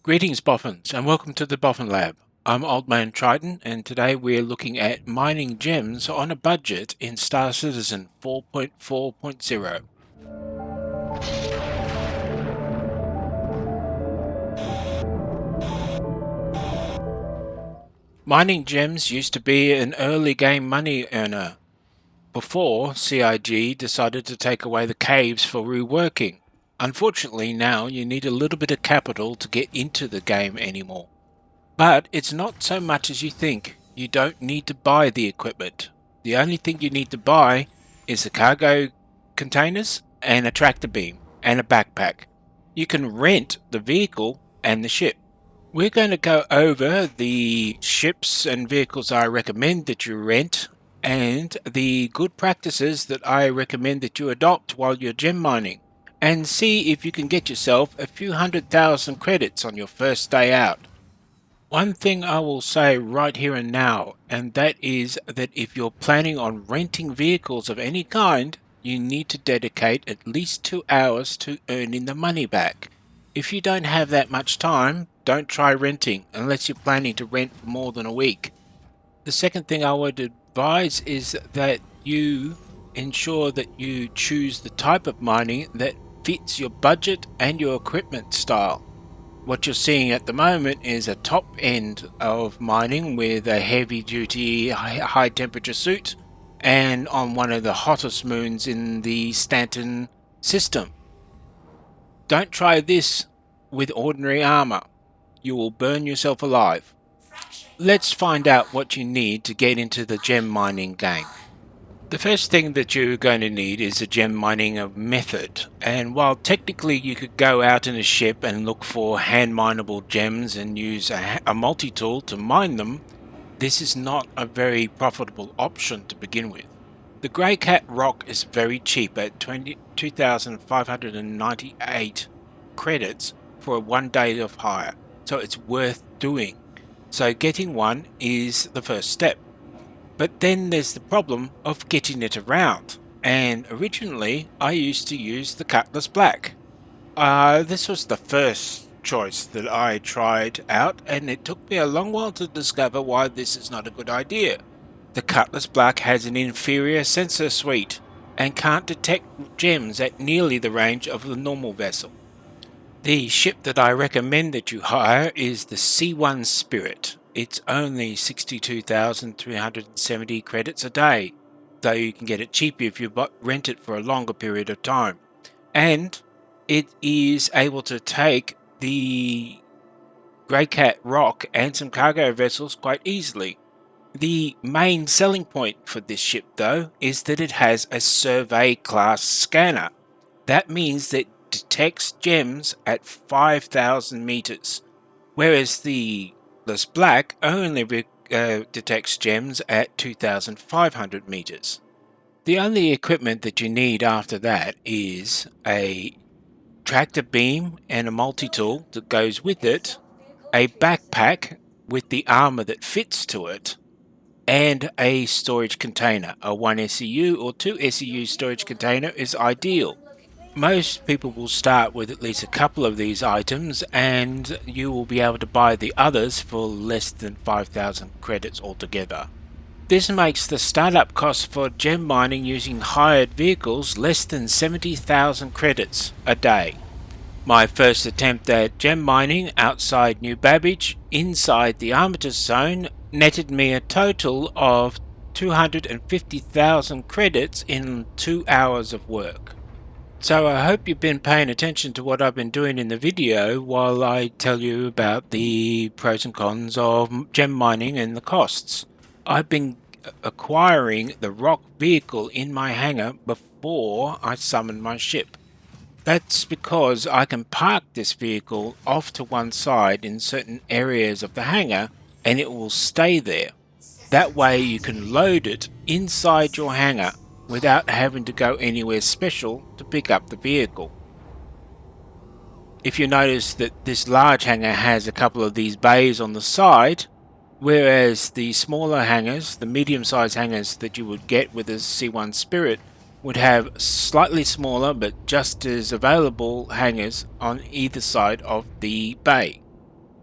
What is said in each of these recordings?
Greetings Boffins and welcome to the Boffin Lab. I'm Old Man Triton and today we're looking at mining gems on a budget in Star Citizen 4.4.0. Mining gems used to be an early game money earner before CIG decided to take away the caves for reworking. Unfortunately now you need a little bit of capital to get into the game anymore. But it's not so much as you think. You don't need to buy the equipment. The only thing you need to buy is the cargo containers and a tractor beam and a backpack. You can rent the vehicle and the ship. We're going to go over the ships and vehicles I recommend that you rent and the good practices that I recommend that you adopt while you're gem mining, and see if you can get yourself a few 100,000 credits on your first day out. One thing I will say right here and now, and that is that if you're planning on renting vehicles of any kind, you need to dedicate at least 2 hours to earning the money back. If you don't have that much time, don't try renting unless you're planning to rent for more than a week. The second thing I would advise is that you ensure that you choose the type of mining that fits your budget and your equipment style. What you're seeing at the moment is a top end of mining with a heavy duty high temperature suit and on one of the hottest moons in the Stanton system. Don't try this with ordinary armor. You will burn yourself alive. Let's find out what you need to get into the gem mining game. The first thing that you're going to need is a gem mining method, and while technically you could go out in a ship and look for hand mineable gems and use a multi-tool to mine them, this is not a very profitable option to begin with. The Grey Cat rock is very cheap at 2,598 credits for 1 day of hire, so it's worth doing. So getting one is the first step. But then there's the problem of getting it around, and originally I used to use the Cutlass Black. This was the first choice that I tried out, and it took me a long while to discover why this is not a good idea. The Cutlass Black has an inferior sensor suite and can't detect gems at nearly the range of the normal vessel. The ship that I recommend that you hire is the C1 Spirit. It's only 62,370 credits a day, though you can get it cheaper if you rent it for a longer period of time. And it is able to take the Grey Cat rock and some cargo vessels quite easily. The main selling point for this ship, though, is that it has a survey class scanner. That means that it detects gems at 5,000 meters, whereas the Cutlass Black only detects gems at 2,500 meters. The only equipment that you need after that is a tractor beam and a multi-tool that goes with it, a backpack with the armor that fits to it, and a storage container. A 1 SEU or 2 SEU storage container is ideal. Most people will start with at least a couple of these items, and you will be able to buy the others for less than 5,000 credits altogether. This makes the startup cost for gem mining using hired vehicles less than 70,000 credits a day. My first attempt at gem mining outside New Babbage inside the Armitage Zone netted me a total of 250,000 credits in 2 hours of work. So I hope you've been paying attention to what I've been doing in the video while I tell you about the pros and cons of gem mining and the costs. I've been acquiring the rock vehicle in my hangar before I summon my ship. That's because I can park this vehicle off to one side in certain areas of the hangar and it will stay there. That way you can load it inside your hangar without having to go anywhere special to pick up the vehicle. If you notice that this large hangar has a couple of these bays on the side, whereas the smaller hangars, the medium-sized hangars that you would get with a C1 Spirit, would have slightly smaller but just as available hangars on either side of the bay.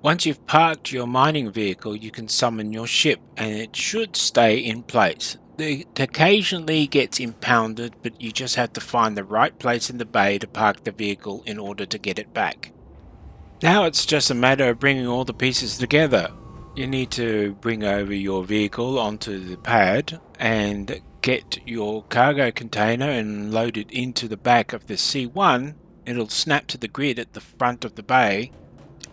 Once you've parked your mining vehicle, you can summon your ship, and it should stay in place. It occasionally gets impounded, but you just have to find the right place in the bay to park the vehicle in order to get it back. Now it's just a matter of bringing all the pieces together. You need to bring over your vehicle onto the pad and get your cargo container and load it into the back of the C1. It'll snap to the grid at the front of the bay,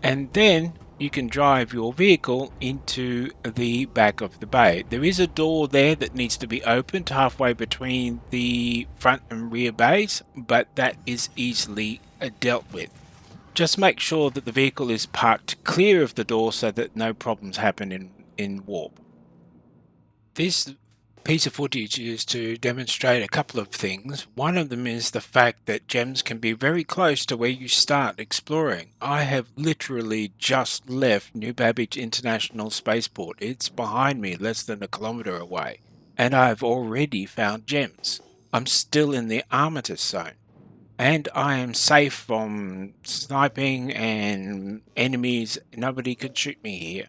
and then you can drive your vehicle into the back of the bay. There is a door there that needs to be opened halfway between the front and rear bays, but that is easily dealt with. Just make sure that the vehicle is parked clear of the door so that no problems happen in warp. This piece of footage is to demonstrate a couple of things. One of them is the fact that gems can be very close to where you start exploring. I have literally just left New Babbage International Spaceport. It's behind me, less than a kilometer away, and I've already found gems. I'm still in the Armistice zone, and I am safe from sniping and enemies. Nobody could shoot me here.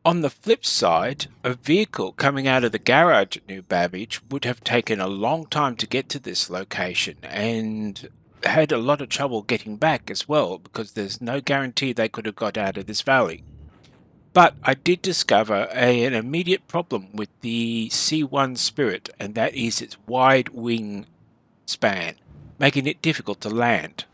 On the flip side, a vehicle coming out of the garage at New Babbage would have taken a long time to get to this location and had a lot of trouble getting back as well, because there's no guarantee they could have got out of this valley. But I did discover an immediate problem with the C1 Spirit, and that is its wide wing span, making it difficult to land.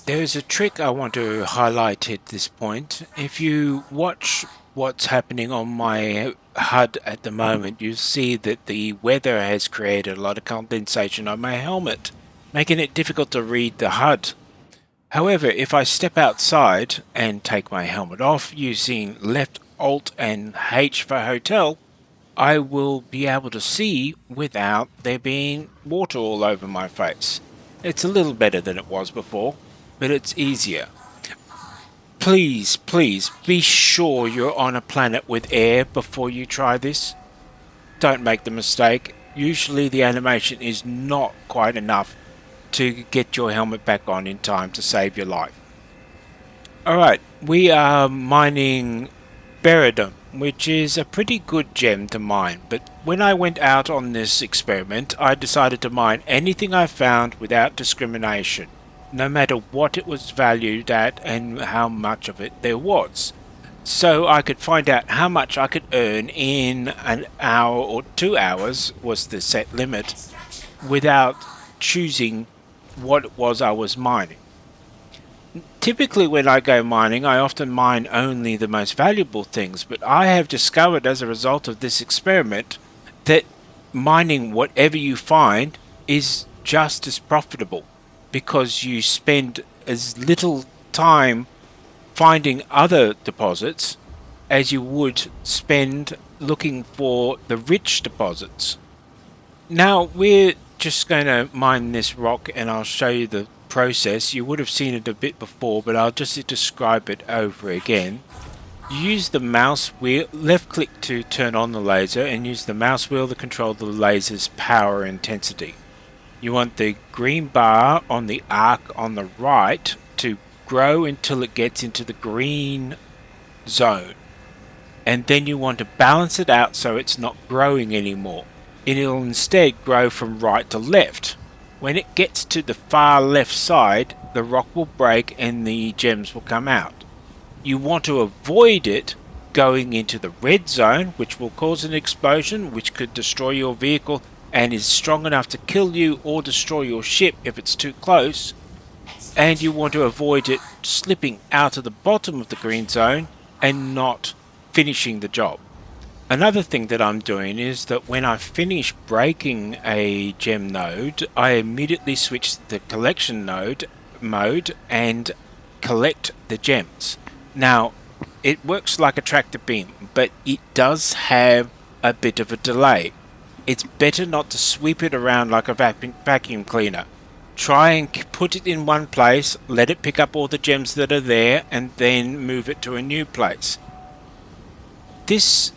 There's a trick I want to highlight at this point. If you watch what's happening on my HUD at the moment, you see that the weather has created a lot of condensation on my helmet, making it difficult to read the HUD. However, if I step outside and take my helmet off using left Alt and H for hotel, I will be able to see without there being water all over my face. It's a little better than it was before, but it's easier. Please be sure you're on a planet with air before you try this. Don't make the mistake. Usually the animation is not quite enough to get your helmet back on in time to save your life. Alright, we are mining Beridum, which is a pretty good gem to mine, but when I went out on this experiment, I decided to mine anything I found without discrimination, no matter what it was valued at and how much of it there was, so I could find out how much I could earn in an hour or 2 hours was the set limit, without choosing what it was I was mining. Typically when I go mining, I often mine only the most valuable things, but I have discovered as a result of this experiment that mining whatever you find is just as profitable, because you spend as little time finding other deposits as you would spend looking for the rich deposits. Now we're just going to mine this rock and I'll show you the process. You would have seen it a bit before, but I'll just describe it over again. You use the mouse wheel, left click to turn on the laser, and use the mouse wheel to control the laser's power intensity. You want the green bar on the arc on the right to grow until it gets into the green zone, and then you want to balance it out so it's not growing anymore. It'll instead grow from right to left. When it gets to the far left side, the rock will break and the gems will come out. You want to avoid it going into the red zone, which will cause an explosion which could destroy your vehicle and is strong enough to kill you or destroy your ship if it's too close. And you want to avoid it slipping out of the bottom of the green zone and not finishing the job. Another thing that I'm doing is that when I finish breaking a gem node, I immediately switch to the collection node mode and collect the gems. Now, it works like a tractor beam, but it does have a bit of a delay. It's better not to sweep it around like a vacuum cleaner. Try and put it in one place, let it pick up all the gems that are there, and then move it to a new place. This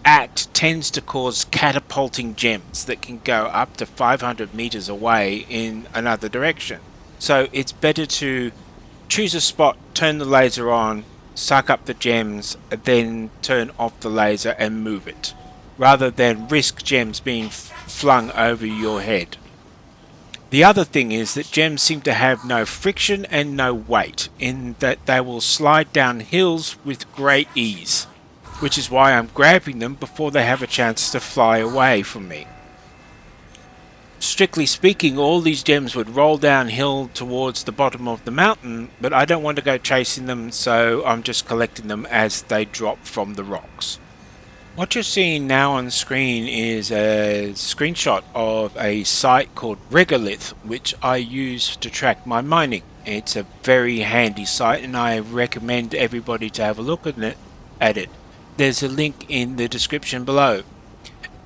act tends to cause catapulting gems that can go up to 500 meters away in another direction. So it's better to choose a spot, turn the laser on, suck up the gems, then turn off the laser and move it, rather than risk gems being flung over your head. The other thing is that gems seem to have no friction and no weight, in that they will slide down hills with great ease, which is why I'm grabbing them before they have a chance to fly away from me. Strictly speaking, all these gems would roll downhill towards the bottom of the mountain, but I don't want to go chasing them, so I'm just collecting them as they drop from the rocks. What you're seeing now on screen is a screenshot of a site called Regolith, which I use to track my mining. It's a very handy site and I recommend everybody to have a look at it. There's a link in the description below.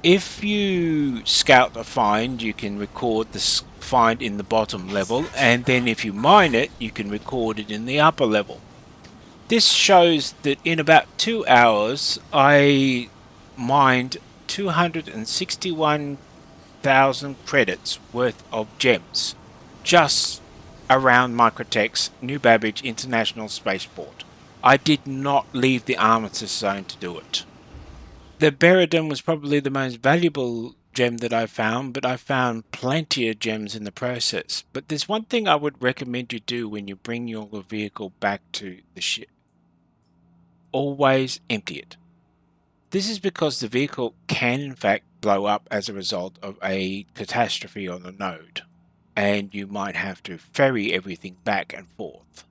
If you scout a find, you can record the find in the bottom level, and then if you mine it, you can record it in the upper level. This shows that in about 2 hours, I mined 261,000 credits worth of gems, just around Microtech's New Babbage International Spaceport. I did not leave the Armistice Zone to do it. The Beridum was probably the most valuable gem that I found, but I found plenty of gems in the process. But there's one thing I would recommend you do when you bring your vehicle back to the ship. Always empty it. This is because the vehicle can in fact blow up as a result of a catastrophe on the node, and you might have to ferry everything back and forth.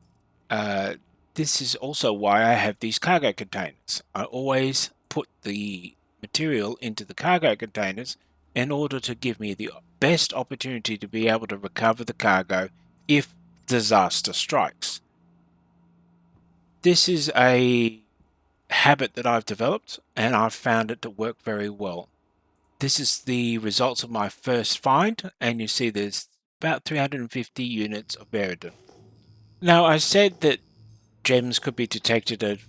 This is also why I have these cargo containers. I always put the material into the cargo containers in order to give me the best opportunity to be able to recover the cargo if disaster strikes. This is a habit that I've developed and I've found it to work very well. This is the results of my first find, and you see there's about 350 units of Beridum. Now, I said that gems could be detected at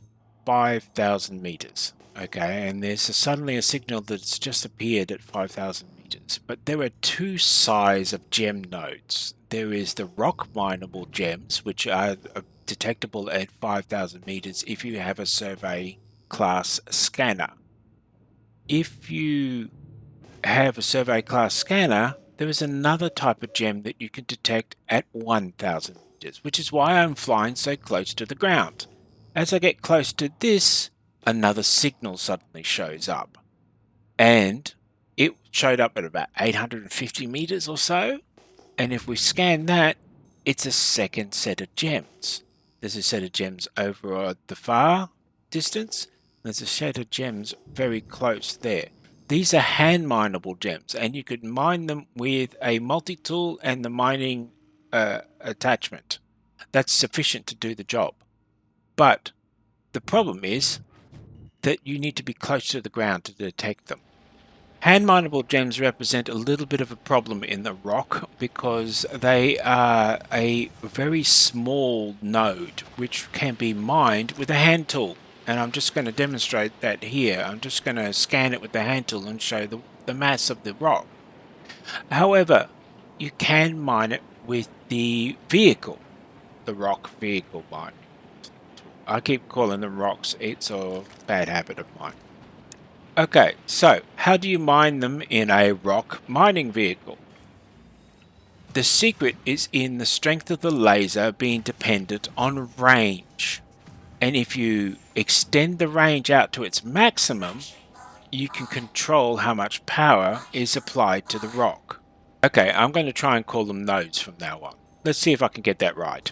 5,000 meters. Okay, and there's suddenly a signal that's just appeared at 5,000 meters. But there are two size of gem nodes. There is the rock mineable gems, which are detectable at 5,000 meters if you have a survey class scanner. If you have a survey class scanner, there is another type of gem that you can detect at 1,000 meters, which is why I'm flying so close to the ground. As I get close to this, another signal suddenly shows up, and it showed up at about 850 meters or so, and if we scan that, it's a second set of gems. There's a set of gems over at the far distance, there's a set of gems very close there. These are hand mineable gems, and you could mine them with a multi-tool and the mining attachment. That's sufficient to do the job. But the problem is that you need to be close to the ground to detect them. Hand mineable gems represent a little bit of a problem in the rock because they are a very small node which can be mined with a hand tool. And I'm just going to demonstrate that here. I'm just going to scan it with the hand tool and show the mass of the rock. However, you can mine it with the vehicle, the rock vehicle mining. I keep calling them rocks, it's a bad habit of mine. Okay, so how do you mine them in a rock mining vehicle? The secret is in the strength of the laser being dependent on range. And if you extend the range out to its maximum, you can control how much power is applied to the rock. Okay, I'm going to try and call them nodes from now on. Let's see if I can get that right.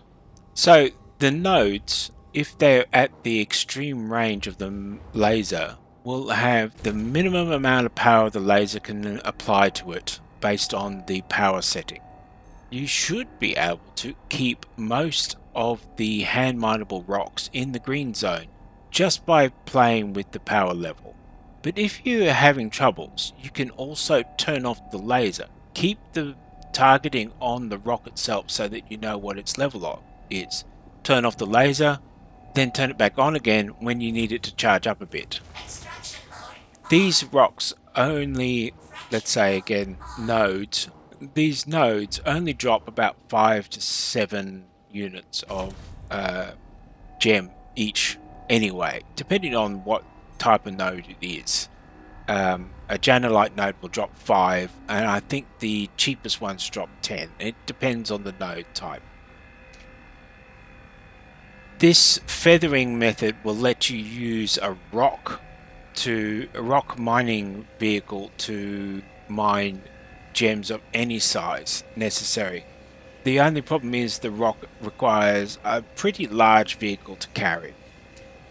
So the nodes, if they're at the extreme range of the laser, will have the minimum amount of power the laser can apply to it based on the power setting. You should be able to keep most of the hand mineable rocks in the green zone just by playing with the power level. But if you're having troubles, you can also turn off the laser. Keep the targeting on the rock itself so that you know what its level is. Turn off the laser, then turn it back on again when you need it to charge up a bit. These rocks only, let's say again, nodes. These nodes only drop about 5 to 7 units of gem each anyway, depending on what type of node it is. A Janelite node will drop 5, and I think the cheapest ones drop 10. It depends on the node type. This feathering method will let you use a rock mining vehicle to mine gems of any size necessary. The only problem is the rock requires a pretty large vehicle to carry.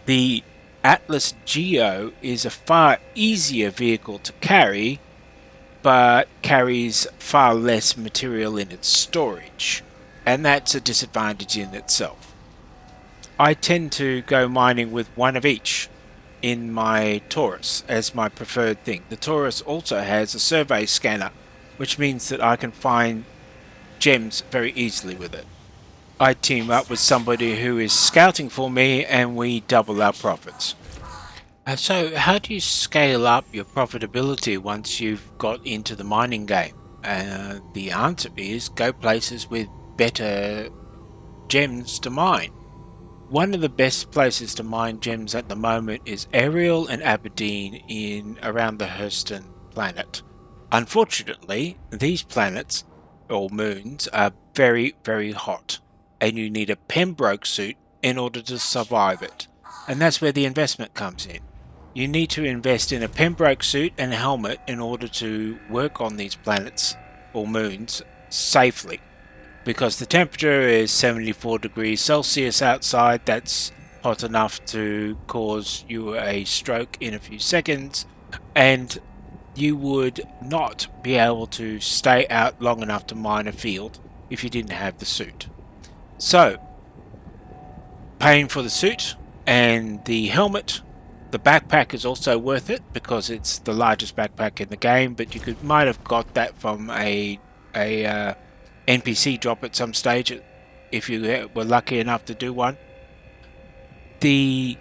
The Atlas Geo is a far easier vehicle to carry, but carries far less material in its storage, and that's a disadvantage in itself. I tend to go mining with one of each in my Taurus as my preferred thing. The Taurus also has a survey scanner, which means that I can find gems very easily with it. I team up with somebody who is scouting for me and we double our profits. So how do you scale up your profitability once you've got into the mining game? The answer is go places with better gems to mine. One of the best places to mine gems at the moment is Ariel and Aberdeen in around the Hurston planet. Unfortunately, these planets, or moons, are very, very hot, and you need a Pembroke suit in order to survive it. And that's where the investment comes in. You need to invest in a Pembroke suit and helmet in order to work on these planets, or moons, safely. Because the temperature is 74 degrees Celsius outside, that's hot enough to cause you a stroke in a few seconds, and you would not be able to stay out long enough to mine a field if you didn't have the suit. So, paying for the suit and the helmet. The backpack is also worth it because it's the largest backpack in the game, but you might have got that from a NPC drop at some stage if you were lucky enough to do one. The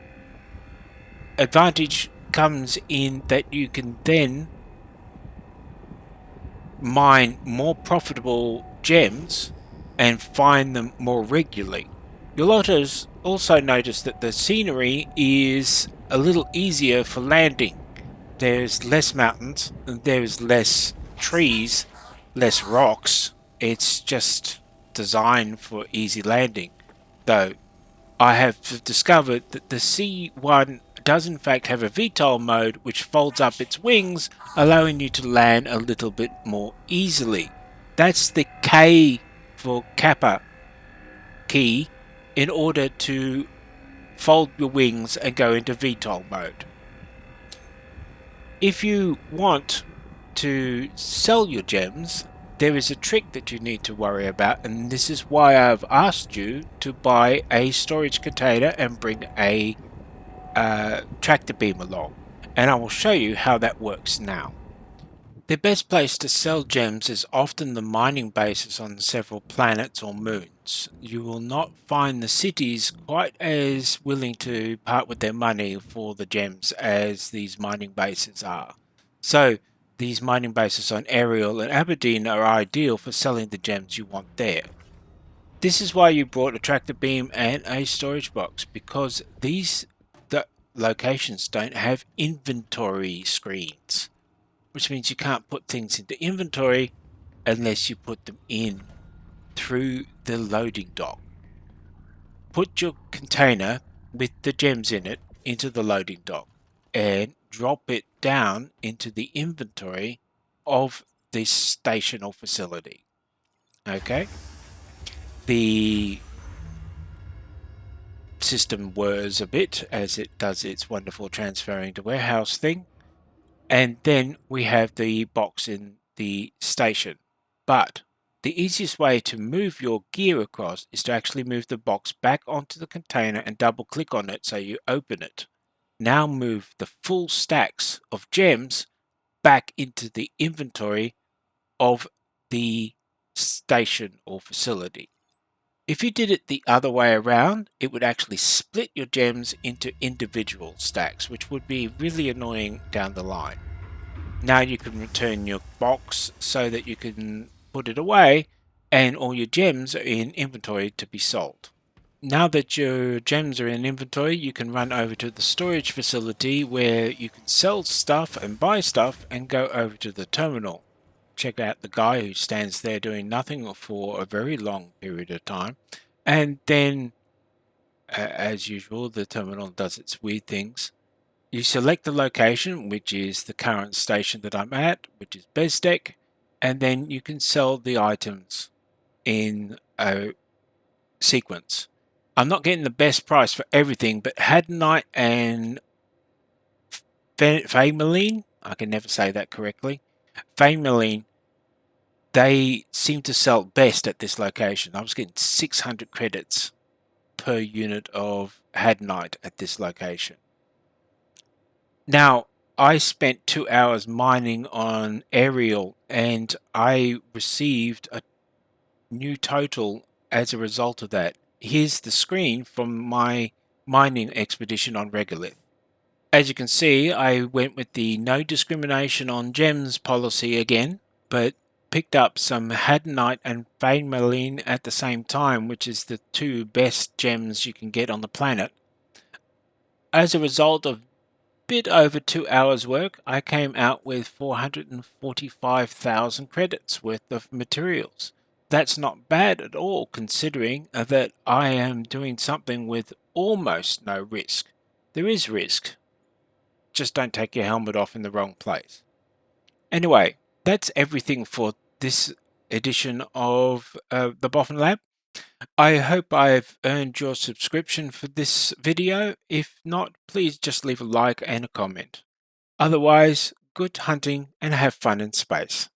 advantage comes in that you can then mine more profitable gems and find them more regularly. You'll also notice that the scenery is a little easier for landing. There's less mountains, there's less trees, less rocks. It's just designed for easy landing. Though I have discovered that the C1 does in fact have a VTOL mode which folds up its wings, allowing you to land a little bit more easily. That's the K for Kappa key in order to fold your wings and go into VTOL mode. If you want to sell your gems, there is a trick that you need to worry about, and this is why I've asked you to buy a storage container and bring a tractor beam along, and I will show you how that works now. The best place to sell gems is often the mining bases on several planets or moons. You will not find the cities quite as willing to part with their money for the gems as these mining bases are. So these mining bases on Ariel and Aberdeen are ideal for selling the gems you want there. This is why you brought a tractor beam and a storage box, because the locations don't have inventory screens, which means you can't put things into inventory unless you put them in through the loading dock. Put your container with the gems in it into the loading dock and drop it down into the inventory of this station or facility. Okay? The system whirs a bit as it does its wonderful transferring to warehouse thing. And then we have the box in the station. But the easiest way to move your gear across is to actually move the box back onto the container and double click on it so you open it. Now move the full stacks of gems back into the inventory of the station or facility. If you did it the other way around, it would actually split your gems into individual stacks, which would be really annoying down the line. Now you can return your box so that you can put it away and all your gems are in inventory to be sold. Now that your gems are in inventory, you can run over to the storage facility where you can sell stuff and buy stuff and go over to the terminal. Check out the guy who stands there doing nothing for a very long period of time. And then, as usual, the terminal does its weird things. You select the location, which is the current station that I'm at, which is Bezdek, and then you can sell the items in a sequence. I'm not getting the best price for everything, but Hadnite and Faymaline, I can never say that correctly, Faymaline, they seem to sell best at this location. I was getting 600 credits per unit of Hadnite at this location. Now, I spent 2 hours mining on Aerial and I received a new total as a result of that. Here's the screen from my mining expedition on Regolith. As you can see, I went with the no discrimination on gems policy again, but picked up some Hadanite and Faymaline at the same time, which is the two best gems you can get on the planet. As a result of bit over 2 hours work, I came out with 445,000 credits worth of materials. That's not bad at all considering that I am doing something with almost no risk. There is risk, just don't take your helmet off in the wrong place. Anyway, that's everything for this edition of the Boffin Lab. I hope I've earned your subscription for this video. If not, please just leave a like and a comment. Otherwise, good hunting and have fun in space.